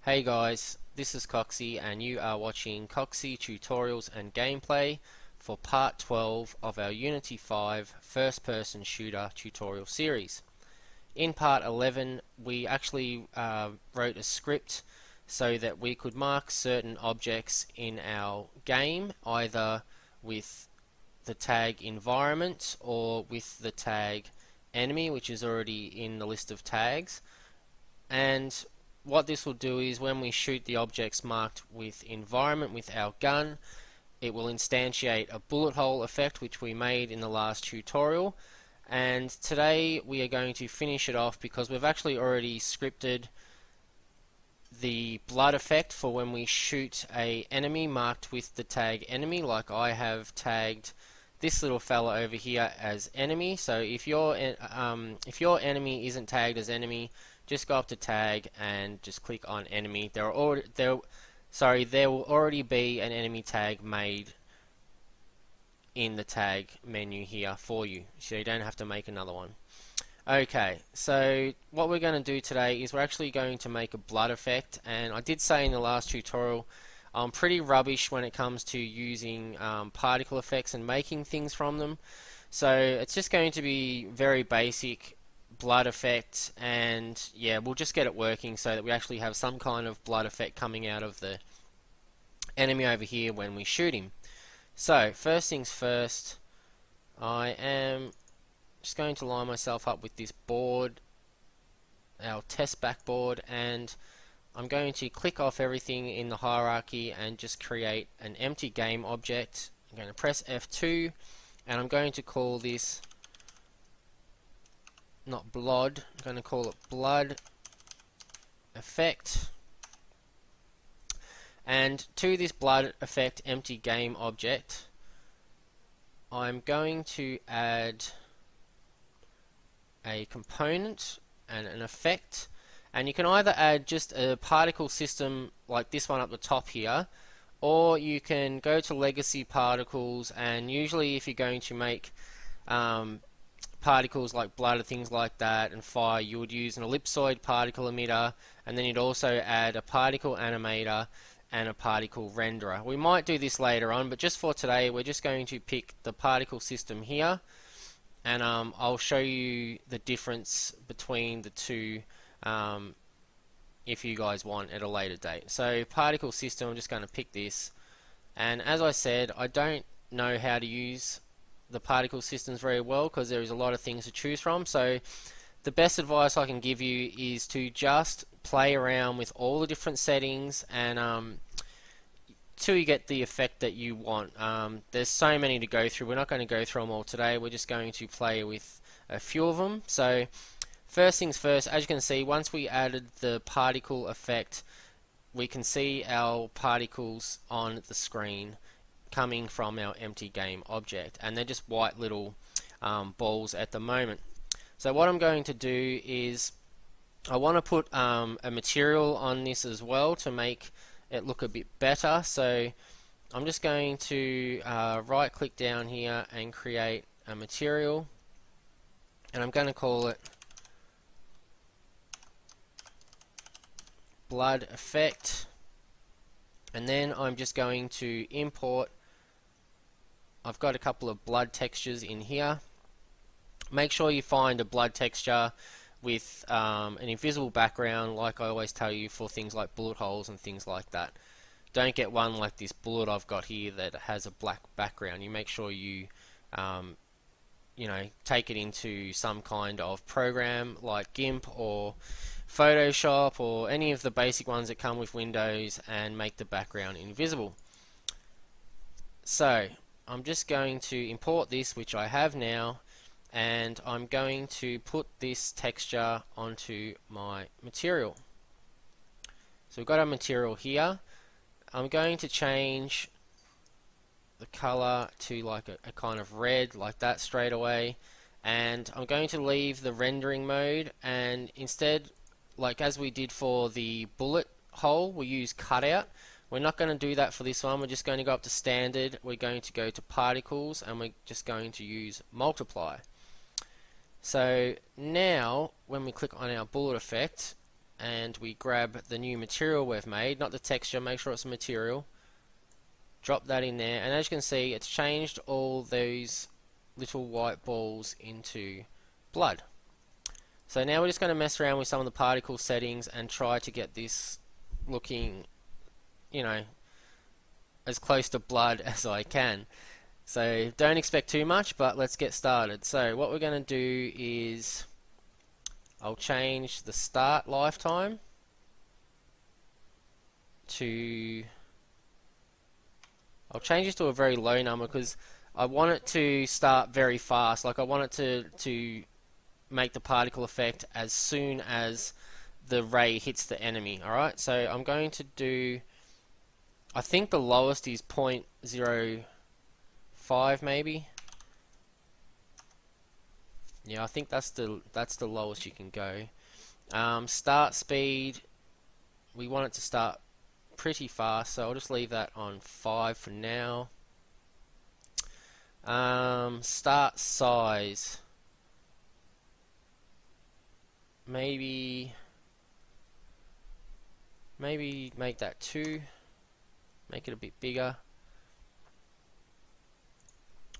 Hey guys, this is Coxie and you are watching Coxie Tutorials and Gameplay for part 12 of our Unity 5 first person shooter tutorial series. In part 11 we actually wrote a script so that we could mark certain objects in our game either with the tag environment or with the tag enemy, which is already in the list of tags. And what this will do is when we shoot the objects marked with environment with our gun, it will instantiate a bullet hole effect which we made in the last tutorial. And today we are going to finish it off because we've actually already scripted the blood effect for when we shoot a enemy marked with the tag enemy, like I have tagged this little fella over here as enemy. So if your enemy isn't tagged as enemy, just go up to tag and just click on enemy. There will already be an enemy tag made in the tag menu here for you, so you don't have to make another one. Okay, so what we're going to do today is we're actually going to make a blood effect, and I did say in the last tutorial I'm pretty rubbish when it comes to using particle effects and making things from them. So it's just going to be very basic blood effect, and yeah, we'll just get it working so that we actually have some kind of blood effect coming out of the enemy over here when we shoot him. So first things first, I am just going to line myself up with this board, our test backboard, and I'm going to click off everything in the hierarchy and just create an empty game object. I'm going to press F2 and I'm going to call this not blood, I'm going to call it blood effect. And to this blood effect empty game object, I'm going to add a component and an effect. And you can either add just a particle system like this one up the top here, or you can go to legacy particles, and usually if you're going to make particles like blood or things like that and fire, you would use an ellipsoid particle emitter, and then you'd also add a particle animator and a particle renderer. We might do this later on, but just for today we're just going to pick the particle system here, and I'll show you the difference between the two if you guys want at a later date. So particle system, I'm just going to pick this, and as I said, I don't know how to use the particle systems very well because there is a lot of things to choose from. So the best advice I can give you is to just play around with all the different settings and till you get the effect that you want. There's so many to go through. We're not going to go through them all today. We're just going to play with a few of them. So first things first, as you can see, once we added the particle effect, we can see our particles on the screen coming from our empty game object, and they're just white little balls at the moment. So what I'm going to do is I want to put a material on this as well to make it look a bit better. So I'm just going to right click down here and create a material, and I'm going to call it blood effect, and then I'm just going to import. I've got a couple of blood textures in here. Make sure you find a blood texture with an invisible background, like I always tell you for things like bullet holes and things like that. Don't get one like this bullet I've got here that has a black background. You make sure you take it into some kind of program like GIMP or Photoshop or any of the basic ones that come with Windows and make the background invisible. So I'm just going to import this, which I have now, and I'm going to put this texture onto my material. So we've got our material here. I'm going to change the color to like a kind of red like that straight away, and I'm going to leave the rendering mode, and instead, like as we did for the bullet hole, we use cutout. We're not going to do that for this one. We're just going to go up to standard, we're going to go to particles, and we're just going to use multiply. So now when we click on our bullet effect, and we grab the new material we've made, not the texture, make sure it's a material. Drop that in there, and as you can see, it's changed all those little white balls into blood. So now we're just going to mess around with some of the particle settings and try to get this looking, you know, as close to blood as I can. So don't expect too much, but let's get started. So what we're going to do is I'll change the start lifetime to, I'll change this to a very low number because I want it to start very fast. Like I want it to make the particle effect as soon as the ray hits the enemy. Alright, so I'm going to do, I think the lowest is 0.05 maybe. Yeah, I think that's the lowest you can go. Start speed, we want it to start pretty fast, so I'll just leave that on 5 for now. Start size, maybe make that 2, make it a bit bigger.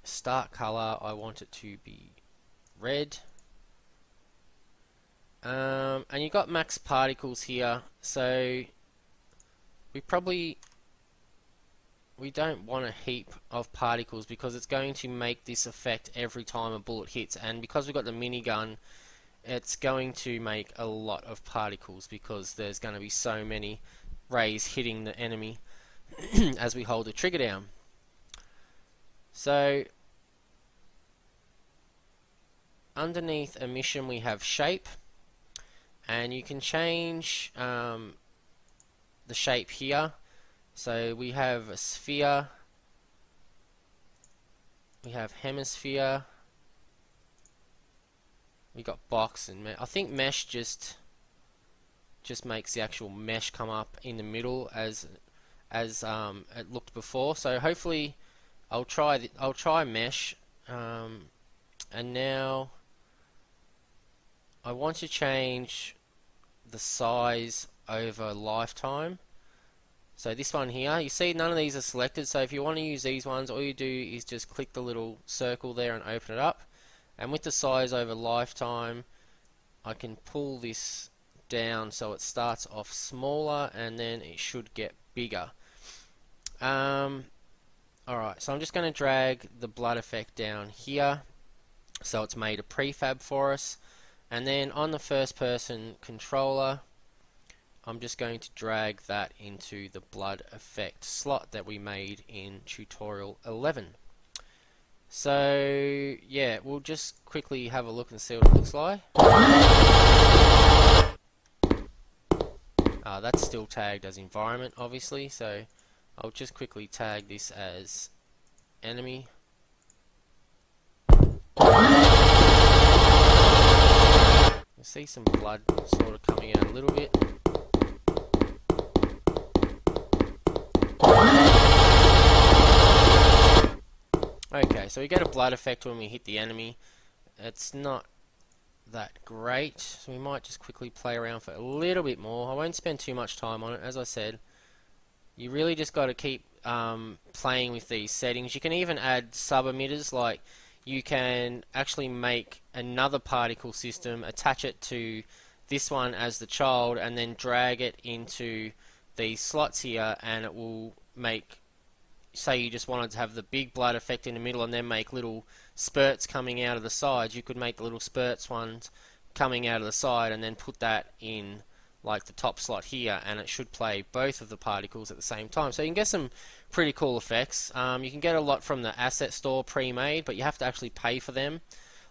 Start color, I want it to be red. And you got max particles here, so we don't want a heap of particles because it's going to make this effect every time a bullet hits, and because we've got the minigun, it's going to make a lot of particles because there's going to be so many rays hitting the enemy as we hold the trigger down. So underneath emission we have shape, and you can change the shape here. So we have a sphere, we have hemisphere, we got box and mesh. I think mesh just makes the actual mesh come up in the middle as it looked before. So hopefully I'll try mesh, and now I want to change the size over lifetime. So this one here, you see none of these are selected, so if you want to use these ones, all you do is just click the little circle there and open it up. And with the size over lifetime, I can pull this down so it starts off smaller and then it should get bigger. Alright, so I'm just going to drag the blood effect down here so it's made a prefab for us, and then on the first person controller I'm just going to drag that into the blood effect slot that we made in tutorial 11. So yeah, we'll just quickly have a look and see what it looks like. That's still tagged as environment obviously, so I'll just quickly tag this as enemy. You see some blood sort of coming out a little bit. Okay, so we get a blood effect when we hit the enemy. It's not that great, so we might just quickly play around for a little bit more. I won't spend too much time on it. As I said, you really just got to keep playing with these settings. You can even add sub-emitters, like you can actually make another particle system, attach it to this one as the child, and then drag it into these slots here, and it will make, say you just wanted to have the big blood effect in the middle and then make little spurts coming out of the sides, you could make the little spurts ones coming out of the side and then put that in like the top slot here, and it should play both of the particles at the same time. So you can get some pretty cool effects. You can get a lot from the asset store pre-made, but you have to actually pay for them.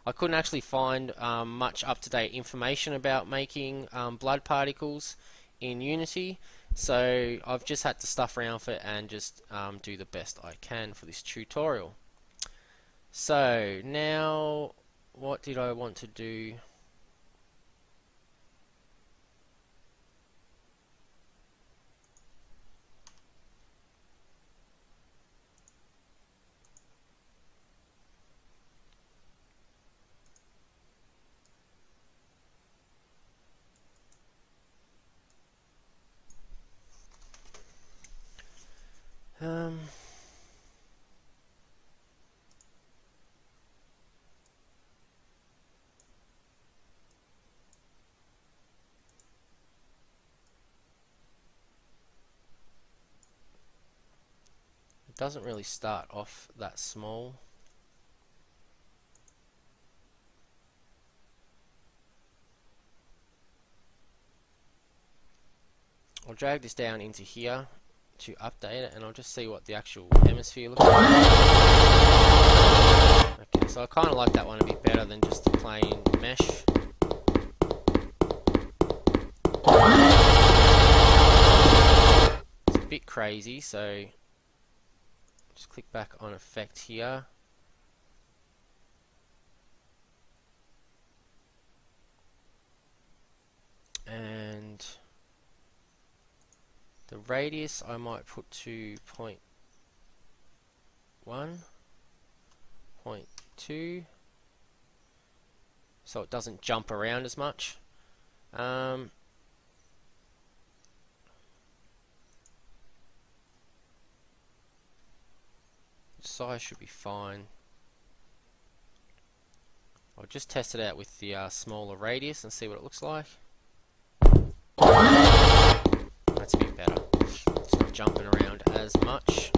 I couldn't actually find much up-to-date information about making blood particles in Unity, so I've just had to stuff around for it and just do the best I can for this tutorial. So now, what did I want to do? doesn't really start off that small. I'll drag this down into here to update it, and I'll just see what the actual hemisphere looks like. Okay, so I kind of like that one a bit better than just the plain mesh. It's a bit crazy, so just click back on effect here. And the radius I might put to 0.1, 0.2, so it doesn't jump around as much. Size should be fine. I'll just test it out with the smaller radius and see what it looks like. That's a bit better. It's not jumping around as much.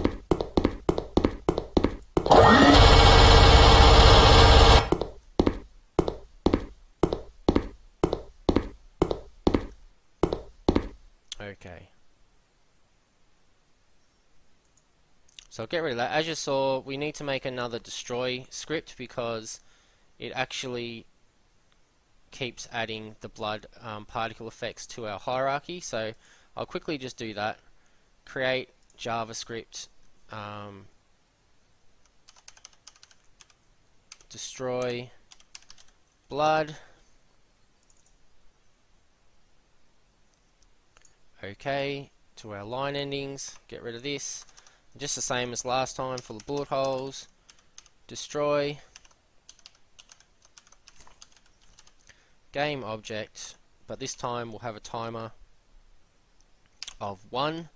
Okay. So I'll get rid of that. As you saw, we need to make another destroy script because it actually keeps adding the blood particle effects to our hierarchy. So I'll quickly just do that. Create JavaScript destroy blood. Okay, to our line endings, get rid of this. Just the same as last time for the bullet holes. Destroy game object, but this time we'll have a timer of 1.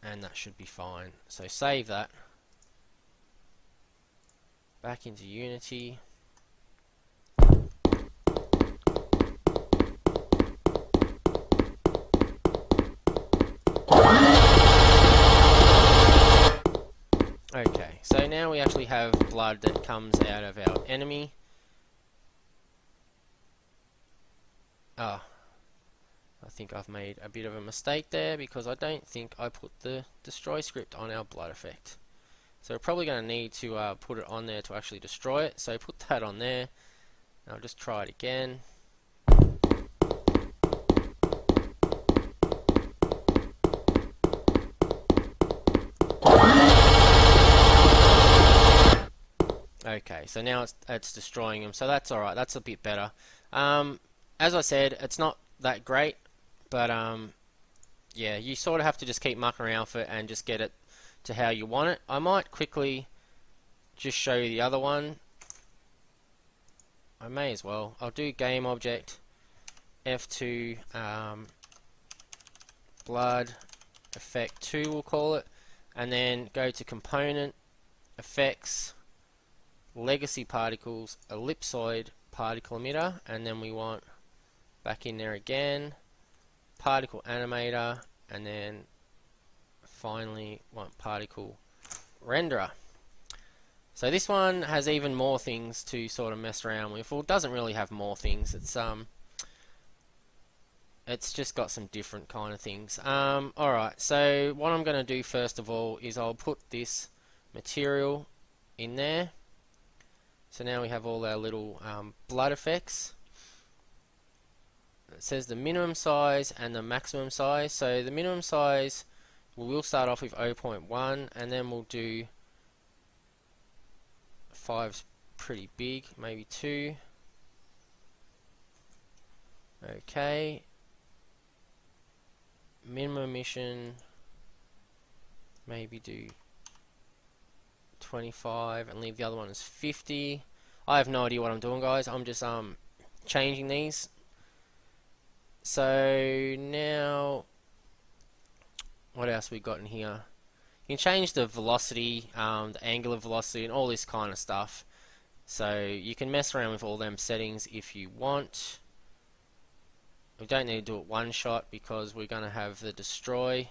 And that should be fine. So save that. Back into Unity. Okay, so now we actually have blood that comes out of our enemy. I think I've made a bit of a mistake there because I don't think I put the destroy script on our blood effect. So we're probably going to need to put it on there to actually destroy it. So put that on there. I'll just try it again. Okay, so now it's destroying them, so that's alright, that's a bit better. As I said, it's not that great, but yeah, you sort of have to just keep mucking around for it and just get it to how you want it. I might quickly just show you the other one. I may as well. I'll do game object F2 blood effect 2 we'll call it, and then go to component effects legacy particles ellipsoid particle emitter, and then we want back in there again particle animator, and then finally want particle renderer. So this one has even more things to sort of mess around with. Well, it doesn't really have more things. It's just got some different kind of things. Alright, so what I'm going to do first of all is I'll put this material in there. So now we have all our little blood effects. It says the minimum size and the maximum size. So the minimum size, we'll start off with 0.1, and then we'll do 5's pretty big, maybe 2. Okay. Minimum emission, maybe do 25 and leave the other one as 50. I have no idea what I'm doing, guys. I'm just changing these. So now what else we got in here? You can change the velocity, the angular velocity, and all this kind of stuff. So you can mess around with all them settings if you want. We don't need to do it one shot because we're going to have the destroy.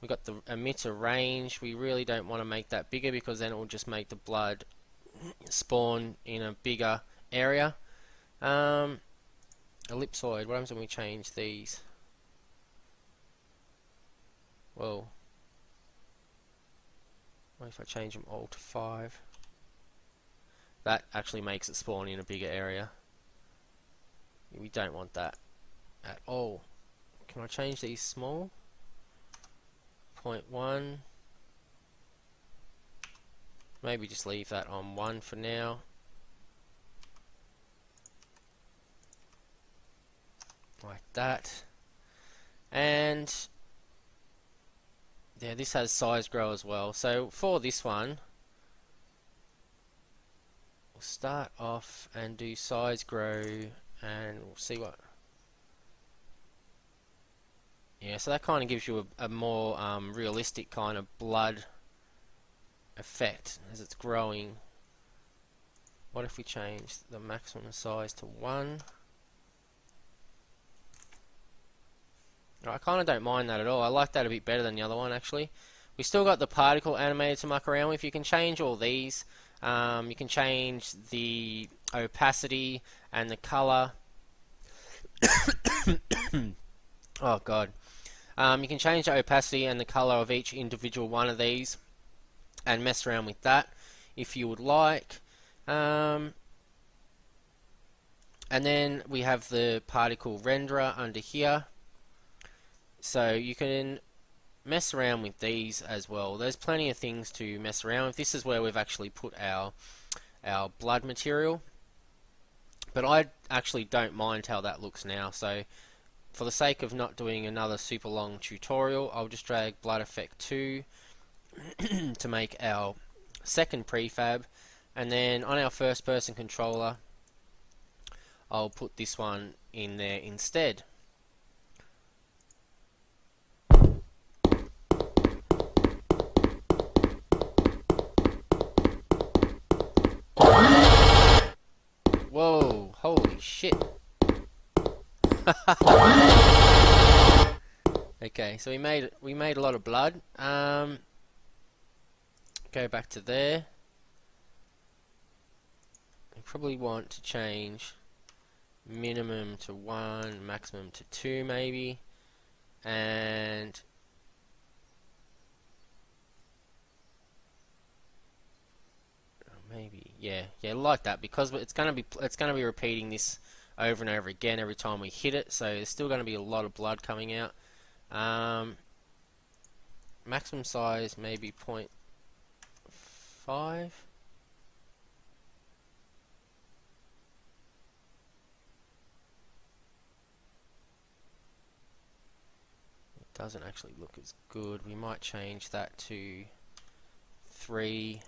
We got the emitter range. We really don't want to make that bigger because then it will just make the blood spawn in a bigger area. Ellipsoid, what happens when we change these? Well, what if I change them all to 5? That actually makes it spawn in a bigger area. We don't want that at all. Can I change these small? 0.1. Maybe just leave that on 1 for now. Like that. And yeah, this has size grow as well. So for this one, we'll start off and do size grow, and we'll see what. Yeah, so that kind of gives you a more realistic kind of blood effect as it's growing. What if we change the maximum size to 1? I kind of don't mind that at all. I like that a bit better than the other one, actually. We still got the particle animated to muck around with. You can change all these. You can change the opacity and the color. Oh god. You can change the opacity and the color of each individual one of these and mess around with that if you would like. And then we have the particle renderer under here. So you can mess around with these as well. There's plenty of things to mess around with. This is where we've actually put our blood material. But I actually don't mind how that looks now. So for the sake of not doing another super long tutorial, I'll just drag blood effect 2 to make our second prefab, and then on our first person controller I'll put this one in there instead. Whoa, holy shit. Okay, so we made a lot of blood. Go back to there. We probably want to change minimum to 1, maximum to 2 maybe, and maybe yeah like that, because it's gonna be repeating this over and over again every time we hit it, so there's still going to be a lot of blood coming out. Maximum size maybe 0.5. It doesn't actually look as good. We might change that to 3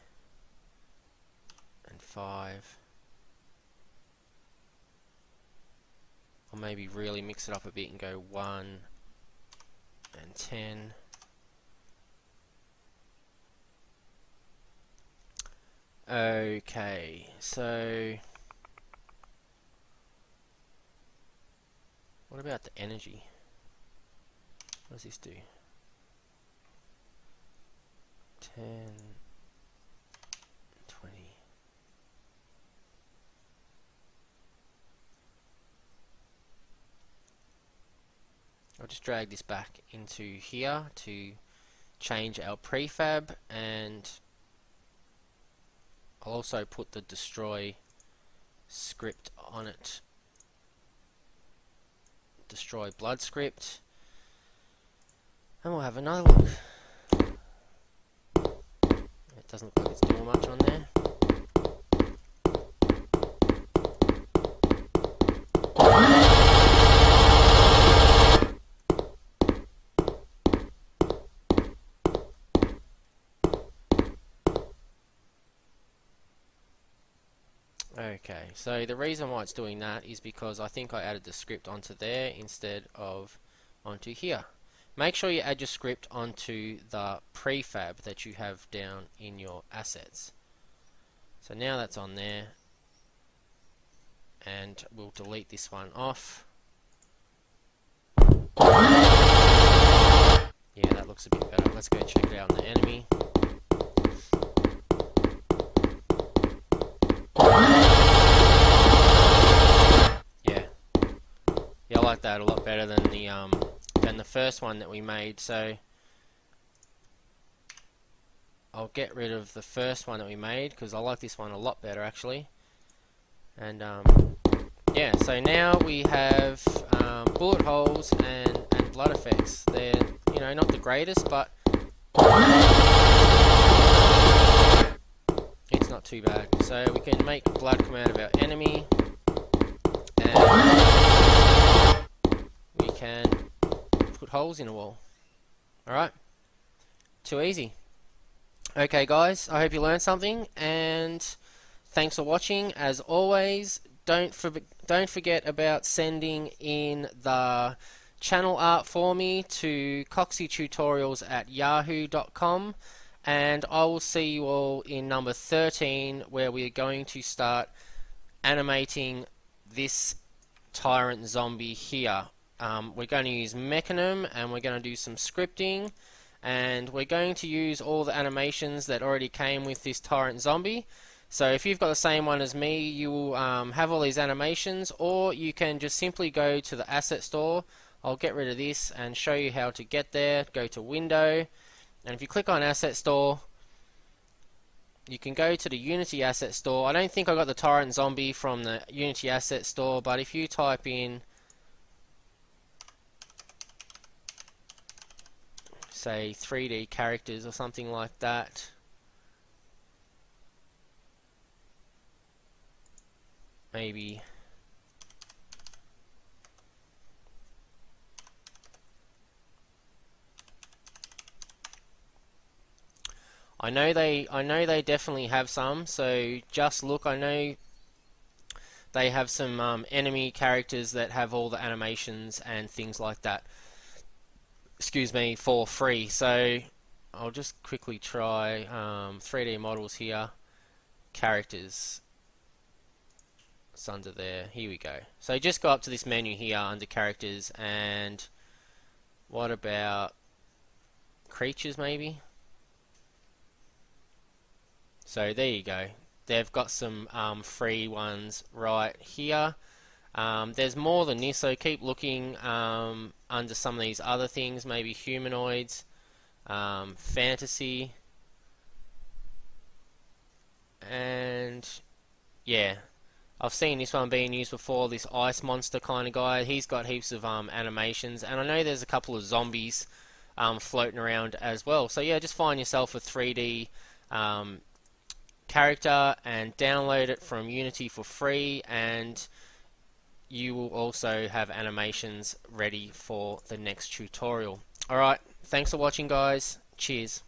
and 5. Or maybe really mix it up a bit and go 1 and 10. Okay, so what about the energy? What does this do? 10, 20. I'll just drag this back into here to change our prefab, and I'll also put the destroy script on it. Destroy blood script, and we'll have another look. It doesn't look like it's doing much on there. Okay, so the reason why it's doing that is because I think I added the script onto there instead of onto here. Make sure you add your script onto the prefab that you have down in your assets. So now that's on there, and we'll delete this one off. Yeah, that looks a bit better. Let's go check it out on the enemy. Yeah, I like that a lot better than the first one that we made. So I'll get rid of the first one that we made because I like this one a lot better actually. And yeah, so now we have bullet holes and blood effects. They're, you know, not the greatest, but it's not too bad. So we can make blood come out of our enemy, and we can put holes in a wall. Alright, too easy. Okay guys, I hope you learned something, and thanks for watching. As always, don't forget about sending in the channel art for me to coxytutorials@yahoo.com, and I will see you all in number 13, where we are going to start animating this tyrant zombie here. We're going to use Mechanim, and we're going to do some scripting, and we're going to use all the animations that already came with this tyrant zombie. So if you've got the same one as me, you will have all these animations, or you can just simply go to the asset store. I'll get rid of this and show you how to get there. Go to Window, and if you click on Asset Store, you can go to the Unity Asset Store. I don't think I got the Tyrant Zombie from the Unity Asset Store, but if you type in, say, 3D characters or something like that, maybe I know they definitely have some, so just look. I know they have some enemy characters that have all the animations and things like that, excuse me, for free. So I'll just quickly try 3D models here, characters. It's under there. Here we go. So just go up to this menu here under characters, and what about creatures maybe? So there you go. They've got some free ones right here. There's more than this, so keep looking under some of these other things, maybe humanoids, fantasy, and yeah, I've seen this one being used before, this ice monster kind of guy. He's got heaps of animations, and I know there's a couple of zombies floating around as well. So yeah, just find yourself a 3D character and download it from Unity for free, and you will also have animations ready for the next tutorial. Alright, thanks for watching guys. Cheers.